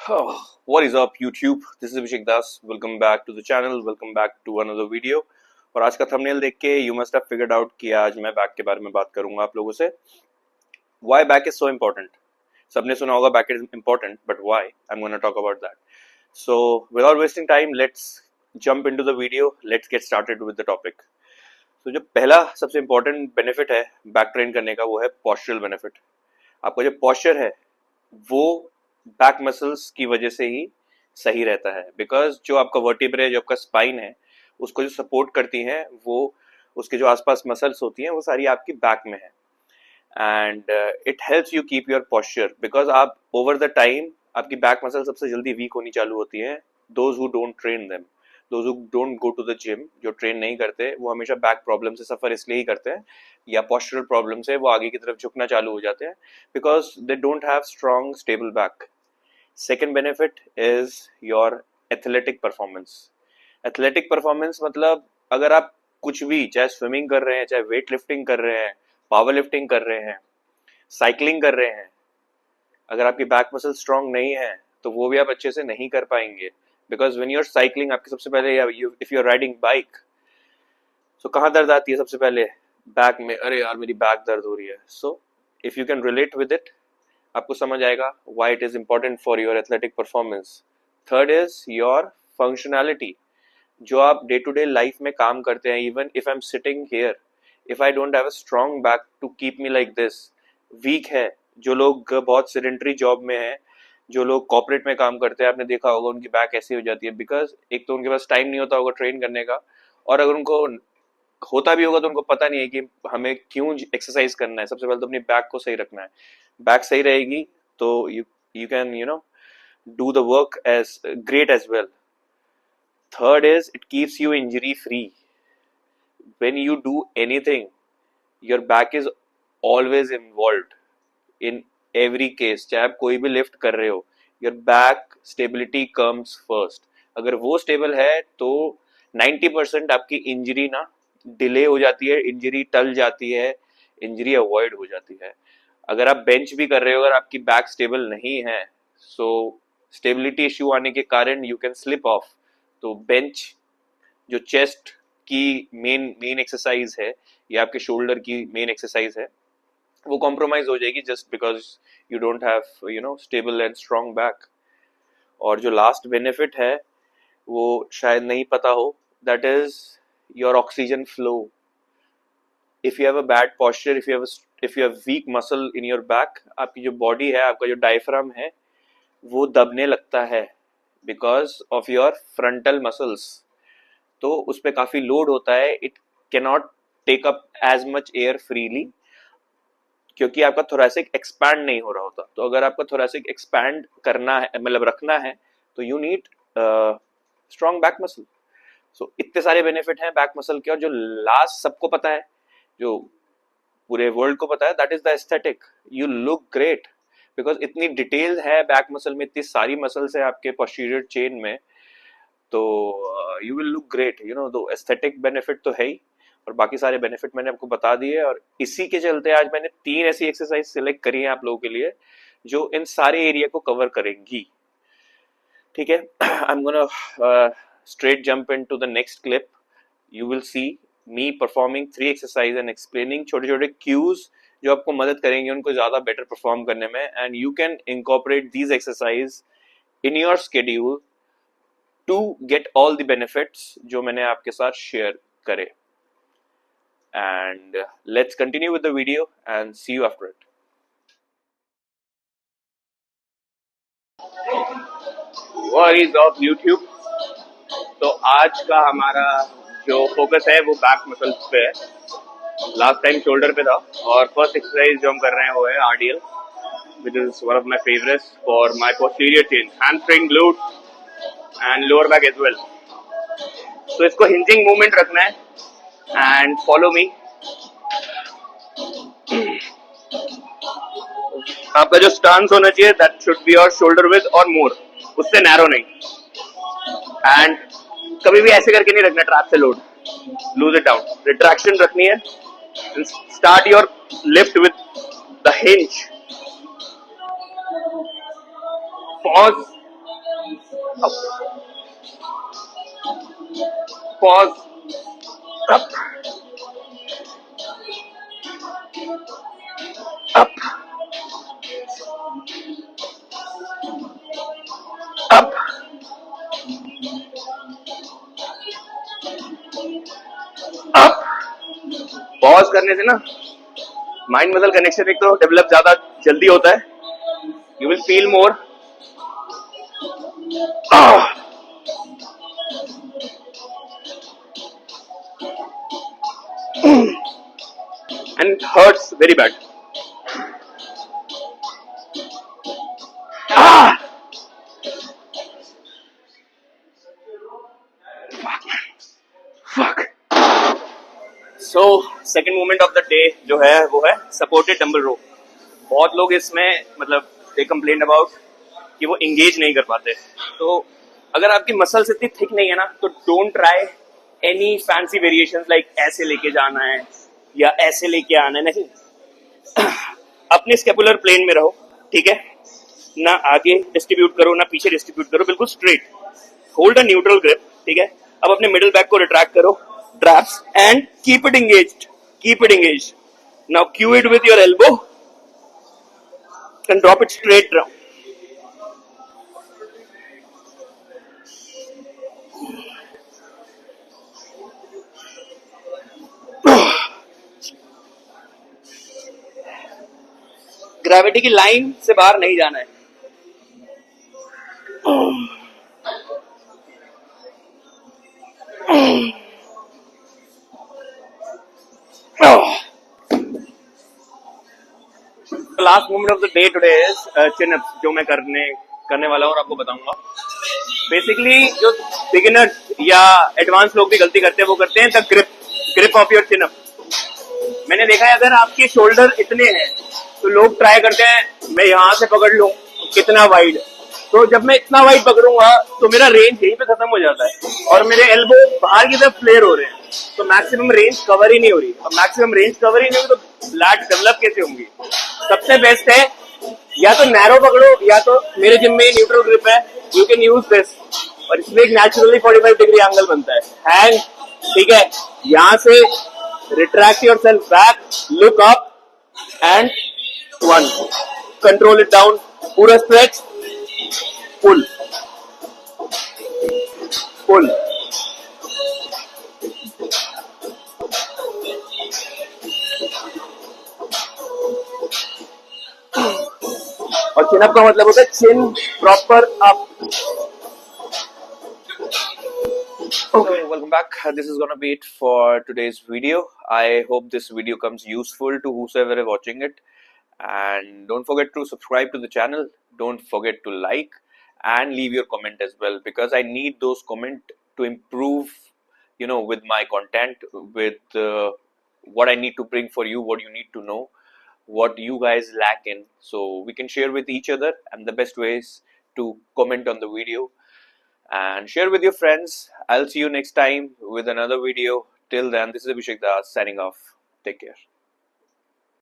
What is up YouTube? This is Abhishek Das. Welcome back to the channel. Welcome back to another video. और आज का thumbnail देख के you must have figured out कि आज मैं बैक के बारे में बात करूंगा आप लोगों से. Why back is so important? सबने सुना होगा back is important, but why? I'm going to talk about that. So without wasting time, let's jump into the video. Let's get started with the topic. तो जो पहला सबसे important benefit है back train करने का वो है postural benefit. आपका जो posture है वो बैक मसल्स की वजह से ही सही रहता है, बिकॉज जो आपका वर्टिब्रे जो आपका स्पाइन है उसको जो सपोर्ट करती हैं वो उसके जो आसपास मसल्स होती हैं वो सारी आपकी बैक में है. And it helps you keep your posture, because आप ओवर द टाइम आपकी बैक मसल सबसे जल्दी वीक होनी चालू होती है. Those who don't train them, those who don't go to the gym, जो ट्रेन नहीं करते वो हमेशा बैक प्रॉब्लम से सफर इसलिए ही करते हैं या पोस्चरल प्रॉब्लम से वो आगे की तरफ झुकना चालू हो जाते हैं, because they don't have strong stable back. Second benefit is your athletic performance. Athletic performance मतलब अगर आप कुछ भी चाहे स्विमिंग कर रहे हैं, चाहे वेट लिफ्टिंग कर रहे हैं, पावर लिफ्टिंग कर रहे हैं, साइकिलिंग कर रहे हैं, अगर आपकी बैक मसल स्ट्रांग नहीं है तो वो भी आप अच्छे से नहीं कर पाएंगे. Because when you are cycling आपके सबसे पहले if you are riding bike तो कहाँ दर्द आती है सबसे पहले? बैक में. अरे यार मेरी बैक दर्द हो रही है. So if you can relate with it आपको समझ आएगा why it is important for your athletic performance. Third is your functionality. जो आप डे टू डे लाइफ में काम करते हैं, even if I am sitting here, if I don't have a strong back to keep me like this, weak है. जो लोग बहुत सेडेंटरी जॉब में हैं, जो लोग कॉर्पोरेट में काम करते हैं, आपने देखा होगा उनकी बैक ऐसी हो जाती है, बिकॉज एक तो उनके पास टाइम नहीं होता होगा ट्रेन करने का, और अगर उनको होता भी होगा तो उनको पता नहीं है कि हमें क्यों एक्सरसाइज करना है. सबसे पहले तो अपनी बैक को सही रखना है. बैक सही रहेगी तो you can do the work as great as well. Third is it keeps you injury free. When you do anything, your back is always involved in every case. चाहे आप कोई भी लिफ्ट कर रहे हो, your back stability comes first. अगर वो stable है तो 90% आपकी इंजरी ना डिले हो जाती है, इंजरी टल जाती है, इंजरी अवॉइड हो जाती है. अगर आप बेंच भी कर रहे हो, अगर आपकी बैक स्टेबल नहीं है, सो स्टेबिलिटी इश्यू आने के कारण यू कैन स्लिप ऑफ. तो बेंच जो चेस्ट की मेन एक्सरसाइज है या आपके शोल्डर की मेन एक्सरसाइज है वो कॉम्प्रोमाइज हो जाएगी just because you don't have stable and strong back. और जो लास्ट बेनिफिट है वो शायद नहीं पता हो, that is your oxygen flow. if you have a bad posture, if you have weak muscle in your back, आपकी जो बॉडी है, आपका जो डायफ्राम है वो दबने लगता है because of your frontal muscles. तो उस पर काफी लोड होता है. it cannot take up as much air freely क्योंकि आपका थोरैसिक एक्सपैंड नहीं हो रहा होता. तो अगर आपका थोरैसिक एक्सपैंड करना है, मतलब रखना है, तो you need strong back muscle. So इतने सारे बेनिफिट हैं बैक मसल के. और जो लास्ट सबको पता है, जो पूरे वर्ल्ड को पता है, that is the aesthetic. You look great because इतनी डिटेल है बैक मसल में, इतनी सारी मसल्स है आपके पोस्टीरियर चेन में, तो यू विल लुक ग्रेट. दो एस्थेटिक बेनिफिट तो है ही, और बाकी सारे बेनिफिट मैंने आपको बता दिए. और इसी के चलते आज मैंने 3 ऐसी एक्सरसाइज सिलेक्ट करी है आप लोगों के लिए जो इन सारे एरिया को कवर करेंगी. ठीक है, I am gonna straight jump into the next clip. You will see me performing 3 exercise and explaining छोटे छोटे cues जो आपको मदद करेंगे उनको ज़्यादा better perform करने में. And you can incorporate these exercise in your schedule to get all the benefits जो मैंने आपके साथ share करे. And let's continue with the video and see you after it. What is up YouTube? तो आज का हमारा जो फोकस है वो बैक मसल्स पे है. लास्ट टाइम शोल्डर पे था, और फर्स्ट एक्सरसाइज जो हम कर रहे हैं वो है RDL, which is one of my favourites for my posterior chain, hamstring, glute and lower back as well. तो इसको हिंजिंग मूवमेंट रखना है एंड फॉलो मी. आपका जो स्टांस होना चाहिए that should be your shoulder width और मोर, उससे नैरो नहीं. एंड कभी भी ऐसे करके नहीं रखना ट्रैप से load, lose it down. Retraction रखनी है. Start your lift with the hinge. Pause Pause. Up. Up. Up. Up. Pause करने से ना माइंड मसल कनेक्शन एक तो डेवलप ज्यादा जल्दी होता है. You will feel more and it hurts very bad. Ah! Fuck. So second movement of the day जो है वो है supported dumbbell row. बहुत लोग इसमें मतलब they complain about कि वो engage नहीं कर पाते. तो अगर आपकी मसल्स इतनी थिक नहीं है ना तो don't try any fancy variations like ऐसे लेके जाना है या ऐसे लेके आना है. नहीं, अपने स्केपुलर प्लेन में रहो. ठीक है, ना आगे डिस्ट्रीब्यूट करो ना पीछे डिस्ट्रीब्यूट करो, बिल्कुल straight. Hold a neutral grip. ठीक है, अब अपने मिडिल बैक को रिट्रैक्ट करो, traps and keep it engaged. Keep it engaged. Now Q it with your elbow and drop it straight down. Gravity की लाइन से बाहर नहीं जाना है. Last movement of the day today is chin ups, जो मैं करने वाला हूँ और आपको बताऊंगा. बेसिकली जो बिगिनर या एडवांस लोग भी गलती करते हैं वो करते हैं the grip of your chin up. मैंने देखा है अगर आपके शोल्डर इतने हैं तो लोग ट्राई करते हैं मैं यहां से पकड़ लूं कितना वाइड. तो जब मैं इतना वाइड पकड़ूंगा तो मेरा रेंज यहीं पे खत्म हो जाता है और मेरे एल्बो बाहर की तरफ फ्लेयर हो रहे हैं. तो मैक्सिमम रेंज कवर ही नहीं हो रही. अब मैक्सिमम रेंज कवर ही नहीं होगी तो लैट डेवलप कैसे होंगी. सबसे बेस्ट है या तो नैरो पकड़ो या तो मेरे जिम में न्यूट्रल ग्रिप है, यू कैन यूज दिस. और इसमें एक नेचुरली 45 डिग्री एंगल बनता है. हैंड ठीक है, यहां से retract yourself back, look up and one, control it down, पूरा stretch, pull, pull. और चिन अप का मतलब होता है chin proper up. Okay, welcome back. This is gonna be it for today's video. I hope this video comes useful to whosoever is watching it. And don't forget to subscribe to the channel. Don't forget to like and leave your comment as well, because I need those comments to improve, with my content, with what I need to bring for you, what you need to know, what you guys lack in. So we can share with each other, and the best way is to comment on the video and share with your friends. I'll see you next time with another video. Till then, this is Abhishek Das signing off. Take care.